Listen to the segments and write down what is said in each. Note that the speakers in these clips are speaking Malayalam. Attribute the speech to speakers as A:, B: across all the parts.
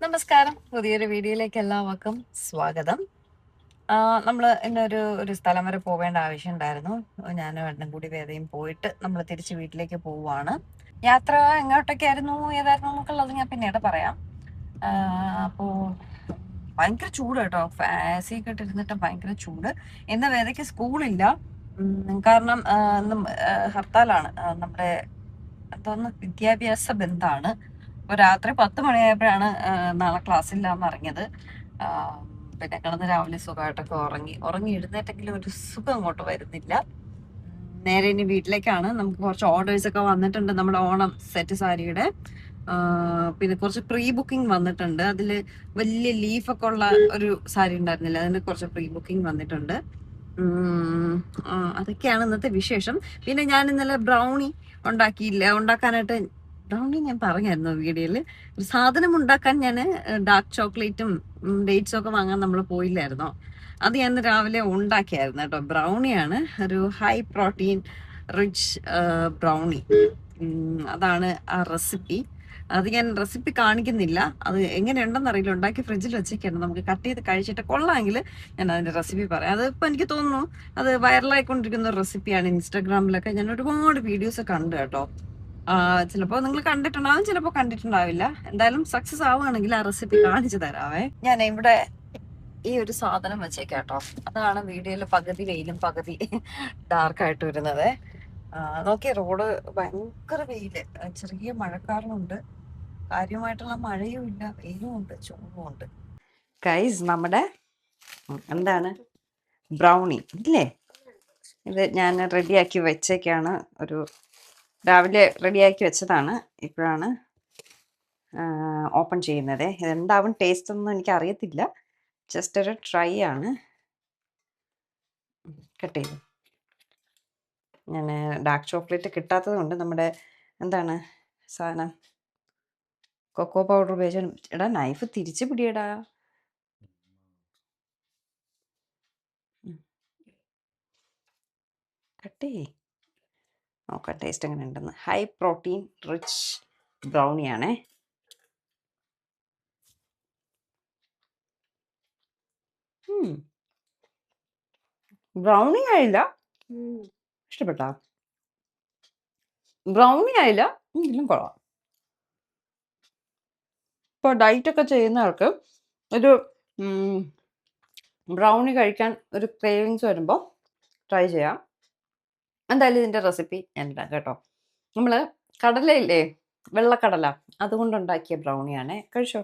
A: നമസ്കാരം. പുതിയൊരു വീഡിയോയിലേക്ക് എല്ലാവർക്കും സ്വാഗതം. നമ്മൾ ഇന്നൊരു സ്ഥലം വരെ പോവേണ്ട ആവശ്യം ഉണ്ടായിരുന്നു. ഞാനും ഏട്ടനും കൂടി വേദയും പോയിട്ട് നമ്മൾ തിരിച്ച് വീട്ടിലേക്ക് പോവുകയാണ്. യാത്ര എങ്ങോട്ടൊക്കെയായിരുന്നു, ഏതായിരുന്നു എന്നൊക്കെയുള്ളത് ഞാൻ പിന്നീട് പറയാം. അപ്പോൾ ഭയങ്കര ചൂട് കേട്ടോ. AC ഒക്കെ ഇട്ടിരുന്നിട്ട് ഭയങ്കര ചൂട്. ഇന്ന് വേദയ്ക്ക് സ്കൂളില്ല. കാരണം ഇന്ന് ഹർത്താലാണ്. നമ്മുടെ എന്തോന്ന് വിദ്യാഭ്യാസ ബന്ധാണ്. അപ്പോൾ രാത്രി 10 മണിയായപ്പോഴാണ് നാളെ ക്ലാസ് ഇല്ലാന്ന് അറിഞ്ഞത്. പിന്നെ കിടന്ന് രാവിലെ സുഖമായിട്ടൊക്കെ ഉറങ്ങി എഴുന്നേറ്റെങ്കിലും ഒരു സുഖം അങ്ങോട്ട് വരുന്നില്ല. നേരെ ഇനി വീട്ടിലേക്കാണ്. നമുക്ക് കുറച്ച് ഓർഡേഴ്സ് ഒക്കെ വന്നിട്ടുണ്ട് നമ്മുടെ ഓണം സെറ്റ് സാരിയുടെ. പിന്നെ കുറച്ച് പ്രീ ബുക്കിംഗ് വന്നിട്ടുണ്ട്. അതിൽ വലിയ ലീഫൊക്കെ ഉള്ള ഒരു സാരി ഉണ്ടായിരുന്നില്ല, അതിന് കുറച്ച് പ്രീ ബുക്കിംഗ് വന്നിട്ടുണ്ട്. അതൊക്കെയാണ് ഇന്നത്തെ വിശേഷം. പിന്നെ ഞാൻ ഇന്നലെ ബ്രൗണി ഉണ്ടാക്കാനായിട്ട് ബ്രൗണി ഞാൻ പറഞ്ഞായിരുന്നു വീഡിയോയിൽ. ഒരു സാധനം ഉണ്ടാക്കാൻ ഞാൻ ഡാർക്ക് ചോക്ലേറ്റും ഡേറ്റ്സും ഒക്കെ വാങ്ങാൻ നമ്മൾ പോയില്ലായിരുന്നോ, അത് ഞാൻ രാവിലെ ഉണ്ടാക്കിയായിരുന്നു കേട്ടോ. ബ്രൗണിയാണ്, ഒരു ഹൈ പ്രോട്ടീൻ റിച്ച് ബ്രൗണി. അതാണ് ആ റെസിപ്പി. അത് ഞാൻ റെസിപ്പി കാണിക്കുന്നില്ല, അത് എങ്ങനെയുണ്ടെന്ന് അറിയില്ല. ഉണ്ടാക്കി ഫ്രിഡ്ജിൽ വെച്ചേക്കാണ്. നമുക്ക് കട്ട് ചെയ്ത് കഴിച്ചിട്ട് കൊള്ളാമെങ്കിൽ ഞാൻ അതിൻ്റെ റെസിപ്പി പറയാം. അതിപ്പോൾ എനിക്ക് തോന്നുന്നു അത് വൈറലായിക്കൊണ്ടിരിക്കുന്ന ഒരു റെസിപ്പിയാണ്. ഇൻസ്റ്റാഗ്രാമിലൊക്കെ ഞാൻ ഒരുപാട് വീഡിയോസ് കണ്ടു കേട്ടോ. ചിലപ്പോൾ നിങ്ങൾ കണ്ടിട്ടുണ്ടാവും, ചിലപ്പോൾ കണ്ടിട്ടുണ്ടാവില്ല. എന്തായാലും സക്സസ് ആവുകയാണെങ്കിൽ ആ റെസിപ്പി കാണിച്ചു തരാവേ. ഞാൻ ഇവിടെ ഈ ഒരു സാധനം വെച്ചേക്കാട്ടോ. അതാണ് വീഡിയോയിൽ പകുതി വെയിലും പകുതി ഡാർക്കായിട്ട് വരുന്നത്. നോക്കിയ റോഡ് ഭയങ്കര വെയില്, ചെറിയ മഴക്കാറുണ്ട്. കാര്യമായിട്ടുള്ള മഴയും ഇല്ല, വെയിലും ഉണ്ട്, ചൂടും ഉണ്ട്. ഗൈസ്, നമ്മുടെ എന്താണ് ബ്രൗണി ഇല്ലേ, ഇത് ഞാൻ റെഡിയാക്കി വെച്ചേക്കാണ്. രാവിലെ റെഡിയാക്കി വെച്ചതാണ്. ഇപ്പോഴാണ് ഓപ്പൺ ചെയ്യുന്നത്. ഇതെന്താവും ടേസ്റ്റ് ഒന്നും എനിക്ക് അറിയത്തില്ല, ജസ്റ്റ് ഒരു ട്രൈ ആണ്. കട്ട് ചെയ്തു. ഞാൻ ഡാർക്ക് ചോക്ലേറ്റ് കിട്ടാത്തത് കൊണ്ട് നമ്മുടെ എന്താണ് സാധനം കൊക്കോ പൗഡർ ഉപയോഗിച്ച്. എടാ നൈഫ് തിരിച്ചു പിടിയടാ. കട്ടേ നോക്കാം ടേസ്റ്റ് എങ്ങനെ ഉണ്ടെന്ന്. ഹൈ പ്രോട്ടീൻ റിച്ച് ബ്രൗണിയാണേ. ബ്രൗണി ആയില്ല, ഇഷ്ടപ്പെട്ടാ? ബ്രൗണി ആയില്ല, എങ്കിലും കൊള്ളാം. ഇപ്പോൾ ഡയറ്റൊക്കെ ചെയ്യുന്നവർക്ക് ഒരു ബ്രൗണി കഴിക്കാൻ ഒരു ക്രേവിങ്സ് വരുമ്പോൾ ട്രൈ ചെയ്യാം. എന്തായാലും ഇതിൻ്റെ റെസിപ്പി ഞാൻ ഇടാം കേട്ടോ. നമ്മൾ കടലയില്ലേ, വെള്ളക്കടല, അതുകൊണ്ടുണ്ടാക്കിയ ബ്രൗണിയാണ്. കഴിച്ചോ.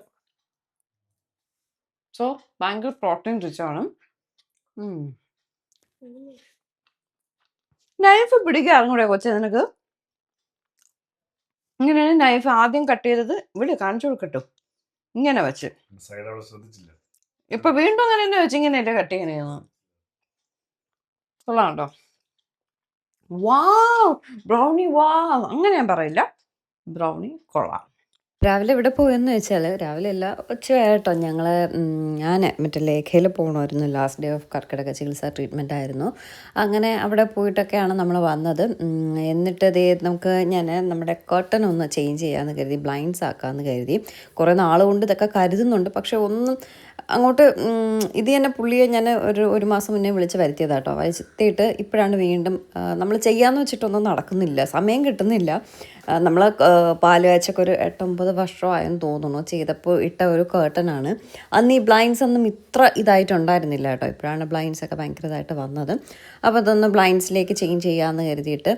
A: സോ ഭയങ്കര പ്രോട്ടീൻ റിച്ച് ആണ്. നൈഫ് പിടിക്കാൻ അറിഞ്ഞൂടെ കൊച്ചെ നിനക്ക്? ഇങ്ങനെയാണ് നൈഫ് ആദ്യം കട്ട് ചെയ്തത്. ഇവിടെ കാണിച്ചു കൊടുക്കട്ടോ, ഇങ്ങനെ വെച്ച്. ഇപ്പൊ വീണ്ടും അങ്ങനെ തന്നെ വെച്ച് ഇങ്ങനെയല്ലേ കട്ട് ചെയ്യുന്നത്. കൊള്ളാം കേട്ടോ. വാവ് ബ്രൗണി, വാവ് അങ്ങനെ ഞാൻ പറയില്ല, ബ്രൗണി കൊള്ളാം. രാവിലെ ഇവിടെ പോയെന്ന് വെച്ചാൽ, രാവിലെ അല്ല ഉച്ചയായിട്ടോ, ഞാൻ മറ്റേ ലേഖയിൽ പോകണമായിരുന്നു. ലാസ്റ്റ് ഡേ ഓഫ് കർക്കിടക ചികിത്സാ ട്രീറ്റ്മെൻ്റ് ആയിരുന്നു. അങ്ങനെ അവിടെ പോയിട്ടൊക്കെയാണ് നമ്മൾ വന്നത്. എന്നിട്ട് ഞാൻ നമ്മുടെ കർട്ടൻ ഒന്ന് ചേഞ്ച് ചെയ്യാമെന്ന് കരുതി, ബ്ലൈൻഡ്സ് ആക്കാമെന്ന് കരുതി. കുറേ നാളുകൊണ്ട് ഇതൊക്കെ കരുതുന്നുണ്ട്, പക്ഷെ ഒന്നും അങ്ങോട്ട് ഇത് തന്നെ പുള്ളിയെ ഞാൻ ഒരു മാസം മുന്നേ വിളിച്ച് വരുത്തിയതാട്ടോ. വരുത്തിയിട്ട് ഇപ്പോഴാണ് വീണ്ടും നമ്മൾ ചെയ്യാമെന്ന് വെച്ചിട്ടൊന്നും നടക്കുന്നില്ല, സമയം കിട്ടുന്നില്ല. നമ്മൾ പാല് കാച്ചൊക്കെ ഒരു 8-9 വർഷമായെന്ന് തോന്നുന്നു ചെയ്തപ്പോൾ ഇട്ട ഒരു കേർട്ടനാണ്. അന്ന് ഈ ബ്ലൈൻഡ്സ് ഒന്നും ഇത്ര ഇതായിട്ടുണ്ടായിരുന്നില്ല കേട്ടോ. ഇപ്പോഴാണ് ബ്ലൈൻഡ്സൊക്കെ ഭയങ്കര ഇതായിട്ട് വന്നത്. അപ്പോൾ അതൊന്ന് ബ്ലൈൻഡ്സിലേക്ക് ചേഞ്ച് ചെയ്യാമെന്ന് കരുതിയിട്ട്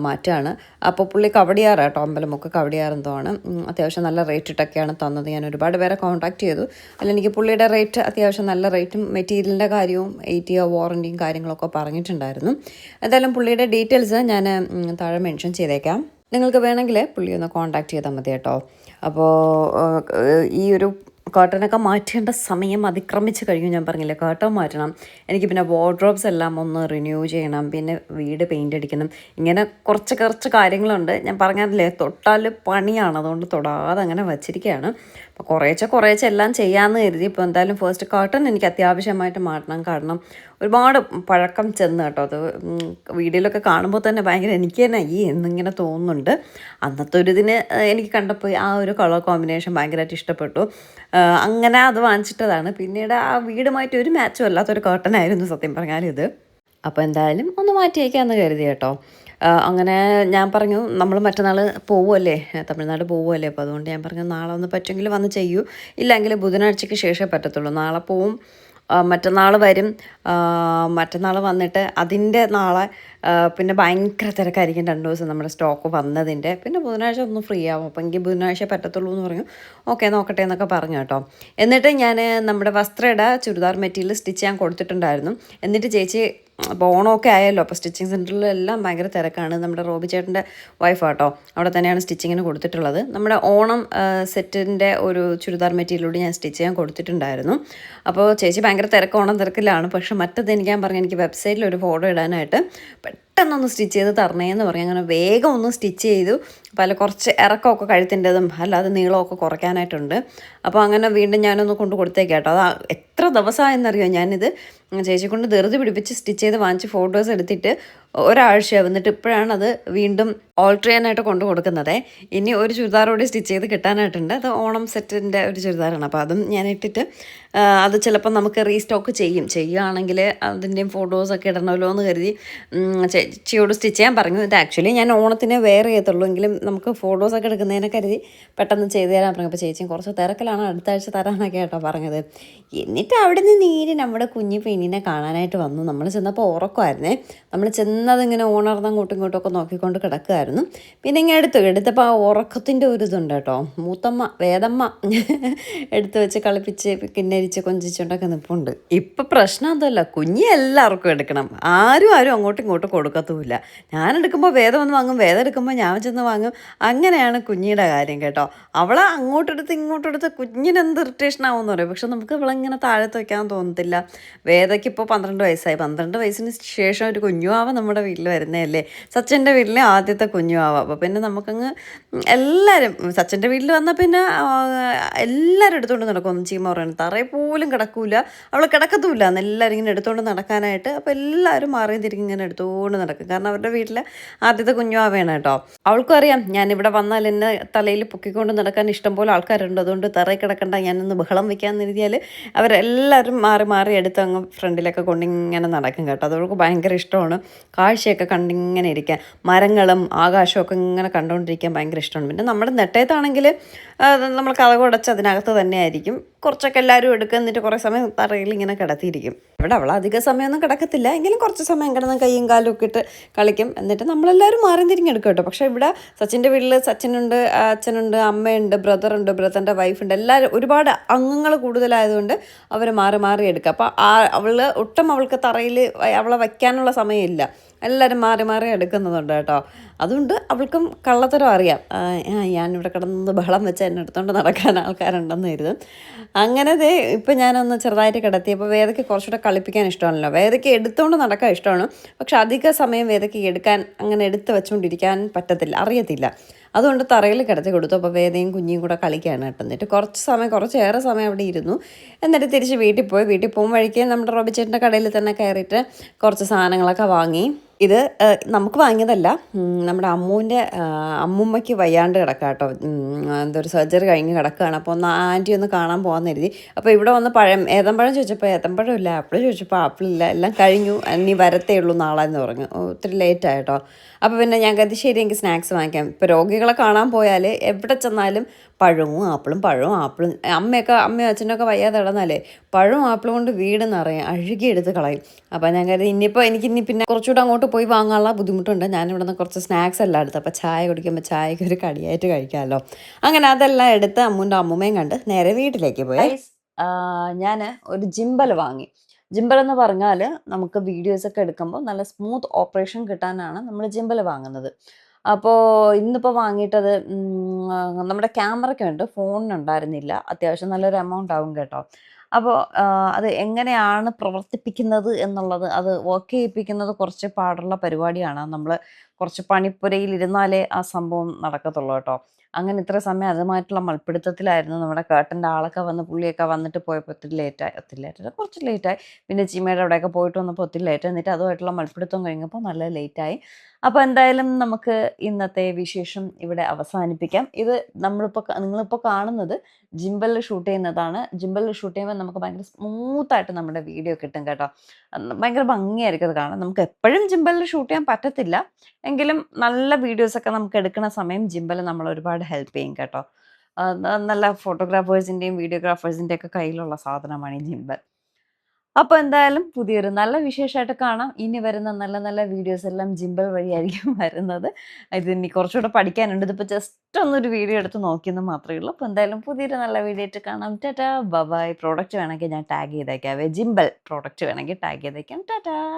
A: മാറ്റാണ്. അപ്പോൾ പുള്ളി കവടിയാറ് കേട്ടോ, അമ്പലമൊക്കെ കവടിയാറെന്തോ ആണ്. അത്യാവശ്യം നല്ല റേറ്റ് ഇട്ടൊക്കെയാണ് തന്നത്. ഞാൻ ഒരുപാട് പേരെ കോൺടാക്ട് ചെയ്തു. എനിക്ക് പുള്ളിയുടെ റേറ്റ് അത്യാവശ്യം നല്ല റേറ്റും മെറ്റീരിയലിൻ്റെ കാര്യവും 8 ഇയർ വാറൻറ്റിയും കാര്യങ്ങളൊക്കെ പറഞ്ഞിട്ടുണ്ടായിരുന്നു. എന്തായാലും പുള്ളിയുടെ ഡീറ്റെയിൽസ് ഞാൻ താഴെ മെൻഷൻ ചെയ്തേക്കാം. നിങ്ങൾക്ക് വേണമെങ്കിൽ പുള്ളി ഒന്ന് കോൺടാക്ട് ചെയ്താൽ മതി കേട്ടോ. അപ്പോൾ ഈ ഒരു കർട്ടനൊക്കെ മാറ്റേണ്ട സമയം അതിക്രമിച്ച് കഴിഞ്ഞു. ഞാൻ പറഞ്ഞില്ലേ, കർട്ടൻ മാറ്റണം. എനിക്ക് പിന്നെ വാർഡ്രോബ്സ് എല്ലാം ഒന്ന് റിന്യൂ ചെയ്യണം, പിന്നെ വീട് പെയിൻ്റ് അടിക്കണം. ഇങ്ങനെ കുറച്ച് കാര്യങ്ങളുണ്ട്. ഞാൻ പറഞ്ഞതില്ലേ, തൊട്ടാൽ പണിയാണ്, അതുകൊണ്ട് തൊടാതെ അങ്ങനെ വച്ചിരിക്കുകയാണ്. കുറേശ്ശെ കുറേശ്ശെ എല്ലാം ചെയ്യാമെന്ന് കരുതി. ഇപ്പോൾ എന്തായാലും ഫസ്റ്റ് കർട്ടൻ എനിക്ക് അത്യാവശ്യമായിട്ട് മാറ്റണം. കാരണം ഒരുപാട് പഴക്കം ചെന്ന് കേട്ടോ. അത് വീഡിയോയിലൊക്കെ കാണുമ്പോൾ തന്നെ ഭയങ്കര എനിക്ക് തന്നെ എന്നിങ്ങനെ തോന്നുന്നുണ്ട്. അന്നത്തെ ഒരു ഇതിന് എനിക്ക് കണ്ടപ്പോൾ ആ ഒരു കളർ കോമ്പിനേഷൻ ഭയങ്കരമായിട്ട് ഇഷ്ടപ്പെട്ടു. അങ്ങനെ അത് വാങ്ങിച്ചിട്ടതാണ്. പിന്നീട് ആ വീടുമായിട്ട് ഒരു മാച്ചും അല്ലാത്തൊരു കർട്ടനായിരുന്നു സത്യം പറഞ്ഞാൽ ഇത്. അപ്പോൾ എന്തായാലും ഒന്ന് മാറ്റി വയ്ക്കാമെന്ന് കരുതി കേട്ടോ. അങ്ങനെ ഞാൻ പറഞ്ഞു നമ്മൾ മറ്റന്നാൾ പോവുമല്ലേ, തമിഴ്നാട് പോവുമല്ലേ, അപ്പോൾ അതുകൊണ്ട് ഞാൻ പറഞ്ഞു നാളെ ഒന്ന് പറ്റുമെങ്കിൽ വന്ന് ചെയ്യൂ, ഇല്ലെങ്കിൽ ബുധനാഴ്ചയ്ക്ക് ശേഷമേ പറ്റത്തുള്ളൂ. നാളെ പോവും, മറ്റന്നാൾ വരും. മറ്റന്നാൾ വന്നിട്ട് അതിൻ്റെ നാളെ പിന്നെ ഭയങ്കര തിരക്കായിരിക്കും 2 ദിവസം നമ്മുടെ സ്റ്റോക്ക് വന്നതിൻ്റെ. പിന്നെ ബുധനാഴ്ച ഒന്ന് ഫ്രീ ആവും. അപ്പോൾ എനിക്ക് ബുധനാഴ്ച പറ്റത്തുള്ളൂ എന്ന് പറഞ്ഞു. ഓക്കെ നോക്കട്ടെ എന്നൊക്കെ പറഞ്ഞു കേട്ടോ. എന്നിട്ട് ഞാൻ നമ്മുടെ വസ്ത്രയുടെ ചുരിദാർ മെറ്റീരിയൽ സ്റ്റിച്ച് ചെയ്യാൻ കൊടുത്തിട്ടുണ്ടായിരുന്നു. എന്നിട്ട് ചേച്ചി അപ്പോൾ ഓണമൊക്കെ ആയല്ലോ, അപ്പോൾ സ്റ്റിച്ചിങ് സെൻറ്ററിലെല്ലാം ഭയങ്കര തിരക്കാണ്. നമ്മുടെ റോബി ചേട്ടൻ്റെ വൈഫ് കേട്ടോ, അവിടെ തന്നെയാണ് സ്റ്റിച്ചിങ്ങിന് കൊടുത്തിട്ടുള്ളത്. നമ്മുടെ ഓണം സെറ്റിൻ്റെ ഒരു ചുരിദാർ മെറ്റീരിയലോട് ഞാൻ സ്റ്റിച്ച് ചെയ്യാൻ കൊടുത്തിട്ടുണ്ടായിരുന്നു. അപ്പോൾ ചേച്ചി ഭയങ്കര ഓണം തിരക്കിലാണ്. പക്ഷേ മറ്റത് എനിക്ക് ഞാൻ പറഞ്ഞു എനിക്ക് വെബ്സൈറ്റിൽ ഒരു ഫോട്ടോ ഇടാനായിട്ട് പെട്ടെന്നൊന്ന് സ്റ്റിച്ച് ചെയ്ത് തരണേന്ന് പറഞ്ഞു. അങ്ങനെ വേഗം ഒന്ന് സ്റ്റിച്ച് ചെയ്തു. കുറച്ച് ഇറക്കമൊക്കെ കഴുത്തിൻ്റെതും അല്ലാതെ നീളമൊക്കെ കുറയ്ക്കാനായിട്ടുണ്ട്. അപ്പോൾ അങ്ങനെ വീണ്ടും ഞാനൊന്ന് കൊണ്ട് കൊടുത്തേക്കാട്ടോ. അത് എത്ര ദിവസമായെന്നറിയോ ഞാനിത് ചേച്ചി കൊണ്ട് ധൃതി പിടിപ്പിച്ച് സ്റ്റിച്ച് ചെയ്ത് വാങ്ങിച്ച് ഫോട്ടോസ് എടുത്തിട്ട് ഒരാഴ്ചയാവും. എന്നിട്ട് ഇപ്പോഴാണ് അത് വീണ്ടും ഓൾട്ടർ ചെയ്യാനായിട്ട് കൊണ്ട് കൊടുക്കുന്നത്. ഇനി ഒരു ചുരിദാറോടെ സ്റ്റിച്ച് ചെയ്ത് കിട്ടാനായിട്ടുണ്ട്. അത് ഓണം സെറ്റിൻ്റെ ഒരു ചുരിദാറാണ്. അപ്പോൾ അതും ഞാൻ ഇട്ടിട്ട് അത് ചിലപ്പോൾ നമുക്ക് റീസ്റ്റോക്ക് ചെയ്യുകയാണെങ്കിൽ അതിൻ്റെയും ഫോട്ടോസൊക്കെ ഇടണമല്ലോ എന്ന് കരുതി ചേച്ചിയോട് സ്റ്റിച്ച് ചെയ്യാൻ പറഞ്ഞു. ഇത് ആക്ച്വലി ഞാൻ ഓണത്തിന് വെയർ ചെയ്യത്തുള്ളൂ, എങ്കിലും നമുക്ക് ഫോട്ടോസൊക്കെ എടുക്കുന്നതിനെ കരുതി പെട്ടെന്ന് ചെയ്ത് തരാൻ പറഞ്ഞു. അപ്പോൾ ചേച്ചിയും കുറച്ച് തിരക്കിലാണ്, അടുത്ത ആഴ്ച തരാനൊക്കെ കേട്ടോ പറഞ്ഞത്. എന്നിട്ട് അവിടെ നിന്ന് നേരെ നമ്മുടെ കുഞ്ഞു പെണ്ണിനെ കാണാനായിട്ട് വന്നു. നമ്മൾ ചെന്നപ്പോൾ ഉറക്കമായിരുന്നേ. നമ്മൾ ചെന്നതിങ്ങനെ ഓണർന്ന് അങ്ങോട്ടും ഇങ്ങോട്ടും ഒക്കെ നോക്കിക്കൊണ്ട് കിടക്കുമായിരുന്നു. പിന്നെ ഇങ്ങനെ എടുത്തപ്പോൾ ആ ഉറക്കത്തിൻ്റെ ഒരു ഇതുണ്ട് കേട്ടോ. മൂത്തമ്മ വേദമ്മ എടുത്ത് വെച്ച് കളിപ്പിച്ച് കിന്നരിച്ച് കൊഞ്ചിച്ചുകൊണ്ടൊക്കെ നിൽപ്പുണ്ട്. ഇപ്പം പ്രശ്നം അതല്ല, കുഞ്ഞി എല്ലാവർക്കും എടുക്കണം. ആരും അങ്ങോട്ടും ഇങ്ങോട്ടും കൊടുക്കത്തുമില്ല. ഞാൻ എടുക്കുമ്പോൾ വേദം ഒന്ന് വാങ്ങും, വേദം എടുക്കുമ്പോൾ ഞാൻ ചെന്ന് വാങ്ങും. അങ്ങനെയാണ് കുഞ്ഞിയുടെ കാര്യം കേട്ടോ. അവളെ ഇങ്ങോട്ടെടുത്ത് കുഞ്ഞിനെന്ത് ഇറിറ്റേഷൻ ആവുമെന്ന് പറയും. പക്ഷെ നമുക്ക് ഇവളിങ്ങനെ താഴത്ത് വയ്ക്കാൻ തോന്നത്തില്ല. വേദയ്ക്ക് ഇപ്പോൾ 12 വയസ്സായി. 12 വയസ്സിന് ശേഷം ഒരു കുഞ്ഞുവാവ നമ്മുടെ വീട്ടിൽ വരുന്നതല്ലേ. സച്ചിൻ്റെ വീട്ടിലെ ആദ്യത്തെ കുഞ്ഞുവാവ. അപ്പോൾ പിന്നെ നമുക്കങ്ങ് എല്ലാവരും സച്ചിൻ്റെ വീട്ടിൽ വന്നാൽ പിന്നെ എല്ലാവരും എടുത്തുകൊണ്ട് നടക്കും. ഒന്നും ചീമ പറയണം, തറയിൽ പോലും കിടക്കൂല, അവൾ കിടക്കത്തുമില്ല എന്ന് എല്ലാവരും ഇങ്ങനെ എടുത്തുകൊണ്ട് നടക്കാനായിട്ട്. അപ്പോൾ എല്ലാവരും മാറിയും തിരികെ ഇങ്ങനെ എടുത്തുകൊണ്ട് നടക്കും. കാരണം അവരുടെ വീട്ടിലെ ആദ്യത്തെ കുഞ്ഞുവാവയാണ് കേട്ടോ. അവൾക്കും അറിയാം ഞാനിവിടെ വന്നാൽ എന്നെ തലയിൽ പൊക്കിക്കൊണ്ട് നടക്കാൻ ഇഷ്ടംപോലെ ആൾക്കാരുണ്ട്, അതുകൊണ്ട് തറയിൽ കിടക്കണ്ട, ഞാനൊന്ന് ബഹളം വയ്ക്കാമെന്ന് എഴുതിയാൽ അവരെല്ലാവരും മാറി എടുത്ത് അങ്ങ് ഫ്രണ്ടിലൊക്കെ കൊണ്ടിങ്ങനെ നടക്കും കേട്ടോ. അതവൾക്ക് ഭയങ്കര ഇഷ്ടമാണ്. കാഴ്ചയൊക്കെ കണ്ടിങ്ങനെ ഇരിക്കാൻ, മരങ്ങളും ആകാശമൊക്കെ ഇങ്ങനെ കണ്ടുകൊണ്ടിരിക്കാൻ ഭയങ്കര ഇഷ്ടമാണ്. പിന്നെ നമ്മുടെ നെട്ടയത്താണെങ്കിൽ നമ്മൾ കതകുടച്ച് അതിനകത്ത് തന്നെ ആയിരിക്കും. കുറച്ചൊക്കെ എല്ലാവരും എടുക്കുക, എന്നിട്ട് കുറേ സമയം തറയിൽ ഇങ്ങനെ കിടത്തിയിരിക്കും. ഇവിടെ അവൾ അധിക സമയമൊന്നും കിടക്കത്തില്ല, എങ്കിലും കുറച്ച് സമയം കിടന്ന് കയ്യും കാലും ഒക്കെ ഇട്ട് കളിക്കും. എന്നിട്ട് നമ്മളെല്ലാവരും മാറി തിരിഞ്ഞെടുക്കും കേട്ടോ. പക്ഷേ ഇവിടെ സച്ചിൻ്റെ വീട്ടിൽ സച്ചിനുണ്ട്, അച്ഛനുണ്ട്, അമ്മയുണ്ട്, ബ്രദറുണ്ട്, ബ്രദറിൻ്റെ വൈഫുണ്ട്, എല്ലാവരും ഒരുപാട് അംഗങ്ങൾ കൂടുതലായതുകൊണ്ട് അവർ മാറി എടുക്കുക. അപ്പോൾ ഒട്ടും അവൾക്ക് തറയിൽ അവളെ വയ്ക്കാനുള്ള സമയമില്ല. എല്ലാവരും മാറി എടുക്കുന്നതുണ്ട് കേട്ടോ. അതുകൊണ്ട് അവൾക്കും കള്ളത്തരം അറിയാം. ഞാനിവിടെ കിടന്ന് ബഹളം വെച്ച് എന്നെ എടുത്തുകൊണ്ട് നടക്കാൻ ആൾക്കാരുണ്ടെന്ന് കരുതും. അങ്ങനെ ഇപ്പം ഞാനൊന്ന് ചെറുതായിട്ട് കിടത്തിയപ്പോൾ വേദയ്ക്ക് കുറച്ചുകൂടെ കളിപ്പിക്കാൻ ഇഷ്ടമാണല്ലോ. വേദയ്ക്ക് എടുത്തുകൊണ്ട് നടക്കാൻ ഇഷ്ടമാണ്. പക്ഷെ അധിക സമയം വേദയ്ക്ക് അങ്ങനെ എടുത്ത് വെച്ചുകൊണ്ടിരിക്കാൻ പറ്റത്തില്ല, അറിയത്തില്ല. അതുകൊണ്ട് തറയിൽ കിടത്തി കൊടുത്തു. അപ്പോൾ വേദയും കുഞ്ഞിയും കൂടെ കളിക്കുകയാണ് കേട്ടോ. എന്നിട്ട് കുറച്ചേറെ സമയം അവിടെ ഇരുന്നു. എന്നിട്ട് തിരിച്ച് വീട്ടിൽ പോകും വഴിക്ക് നമ്മുടെ റോബി ചേട്ടൻ്റെ കടയിൽ തന്നെ കയറിയിട്ട് കുറച്ച് സാധനങ്ങളൊക്കെ വാങ്ങി. ഇത് നമുക്ക് വാങ്ങിയതല്ല, നമ്മുടെ അമ്മൂമ്മയ്ക്ക് വയ്യാണ്ട് കിടക്കുക കേട്ടോ. എന്തൊരു സർജറി കഴിഞ്ഞ് കിടക്കുകയാണ്. അപ്പോൾ ഒന്ന് ആൻറ്റി ഒന്ന് കാണാൻ പോകാമെന്ന് കരുതി. അപ്പോൾ ഇവിടെ വന്ന് ഏത്തമ്പഴം ചോദിച്ചപ്പോൾ ഏത്തമ്പഴം ഇല്ല, ആപ്പിൾ ചോദിച്ചപ്പോൾ ആപ്പിളില്ല, എല്ലാം കഴിഞ്ഞു, ഇനി വരത്തേ ഉള്ളൂ നാളെ എന്ന് പറഞ്ഞു. ഒത്തിരി ലേറ്റായിട്ടോ. അപ്പോൾ പിന്നെ ഞാൻ കരുതി ശരി എനിക്ക് സ്നാക്സ് വാങ്ങിക്കാം. ഇപ്പോൾ രോഗികളെ കാണാൻ പോയാൽ എവിടെ ചെന്നാലും പഴവും ആപ്പിളും അമ്മയും അച്ഛനൊക്കെ വയ്യാതെ കിടന്നാലേ പഴവും ആപ്പിളും കൊണ്ട് വീട് നിറയും, അഴുകിയെടുത്ത് കളയും. അപ്പോൾ ഞാൻ കരുതി എനിക്കിനി പിന്നെ കുറച്ചുകൂടെ അങ്ങോട്ട് പോയി വാങ്ങാനുള്ള ബുദ്ധിമുട്ടുണ്ട്. ഞാനിവിടെ നിന്ന് കുറച്ച് സ്നാക്സ് എല്ലാം എടുത്ത്, അപ്പോൾ ചായ കുടിക്കുമ്പോൾ ചായക്ക് ഒരു കടിയായിട്ട് കഴിക്കാമല്ലോ. അങ്ങനെ അതെല്ലാം എടുത്ത് അമ്മൂമ്മയും കണ്ട് നേരെ വീട്ടിലേക്ക് പോയി. ഞാൻ ഒരു ജിമ്പൽ വാങ്ങി. ജിമ്പൽ എന്ന് പറഞ്ഞാൽ നമുക്ക് വീഡിയോസൊക്കെ എടുക്കുമ്പോൾ നല്ല സ്മൂത്ത് ഓപ്പറേഷൻ കിട്ടാനാണ് നമ്മൾ ജിമ്പൽ വാങ്ങുന്നത്. അപ്പോൾ ഇന്നിപ്പോൾ വാങ്ങിയിട്ടത് നമ്മുടെ ക്യാമറയ്ക്ക് ഉണ്ട്, ഫോണിനുണ്ടായിരുന്നില്ല. അത്യാവശ്യം നല്ലൊരു എമൗണ്ട് ആവും കേട്ടോ. അപ്പോൾ അത് എങ്ങനെയാണ് പ്രവർത്തിപ്പിക്കുന്നത് എന്നുള്ളത്, അത് വർക്ക് ചെയ്യിപ്പിക്കുന്നത് കുറച്ച് പാടുള്ള പരിപാടിയാണ്. നമ്മൾ കുറച്ച് പണിപ്പുരയിൽ ഇരുന്നാലേ ആ സംഭവം നടക്കത്തുള്ളൂ കേട്ടോ. അങ്ങനെ ഇത്ര സമയം അതുമായിട്ടുള്ള മൽപ്പിടുത്തത്തിലായിരുന്നു. നമ്മുടെ കേട്ടൻ്റെ ആളൊക്കെ വന്ന് പുള്ളിയൊക്കെ വന്നിട്ട് പോയപ്പോൾ ഒത്തിരി ലേറ്റായി. ഒത്തിരി ലേറ്റല്ല, കുറച്ച് ലേറ്റായി. പിന്നെ ചീമയുടെ അവിടെയൊക്കെ പോയിട്ട് വന്നപ്പോൾ ഒത്തിരി ലേറ്റായി. എന്നിട്ട് അതുമായിട്ടുള്ള മൽപ്പിടുത്തം കഴിഞ്ഞപ്പോൾ നല്ല ലേറ്റായി. അപ്പോൾ എന്തായാലും നമുക്ക് ഇന്നത്തെ വിശേഷം ഇവിടെ അവസാനിപ്പിക്കാം. ഇത് നിങ്ങളിപ്പോൾ കാണുന്നത് ജിംബലിൽ ഷൂട്ട് ചെയ്യുന്നതാണ്. ജിംബലിൽ ഷൂട്ട് ചെയ്യുമ്പോൾ നമുക്ക് ഭയങ്കര സ്മൂത്തായിട്ട് നമ്മുടെ വീഡിയോ കിട്ടും കേട്ടോ. ഭയങ്കര ഭംഗിയായിരിക്കും അത് കാണാൻ. നമുക്ക് എപ്പോഴും ജിംബലിൽ ഷൂട്ട് ചെയ്യാൻ പറ്റത്തില്ല, എങ്കിലും നല്ല വീഡിയോസൊക്കെ നമുക്ക് എടുക്കുന്ന സമയം ജിംബൽ നമ്മൾ ഒരുപാട് ഹെൽപ്പ് ചെയ്യും കേട്ടോ. നല്ല ഫോട്ടോഗ്രാഫേഴ്സിൻ്റെയും വീഡിയോഗ്രാഫേഴ്സിൻ്റെ ഒക്കെ കയ്യിലുള്ള സാധനമാണ് ഈ ജിംബൽ. അപ്പോൾ എന്തായാലും പുതിയൊരു നല്ല വിശേഷമായിട്ട് കാണാം. ഇനി വരുന്ന നല്ല നല്ല വീഡിയോസ് എല്ലാം ജിംബൽ വഴിയായിരിക്കും വരുന്നത്. ഇതിനി കുറച്ചുകൂടെ പഠിക്കാനുണ്ട്. ഇതിപ്പോൾ ജസ്റ്റ് ഒന്നൊരു വീഡിയോ എടുത്ത് നോക്കിയെന്ന് മാത്രമേ ഉള്ളൂ. അപ്പോൾ എന്തായാലും പുതിയൊരു നല്ല വീഡിയോ ആയിട്ട് കാണാം. Tata bye. പ്രോഡക്റ്റ് വേണമെങ്കിൽ ഞാൻ ടാഗ് ചെയ്തേക്കാം. ജിംബൽ പ്രോഡക്റ്റ് വേണമെങ്കിൽ ടാഗ് ചെയ്തേക്കാം. ടാറ്റാ.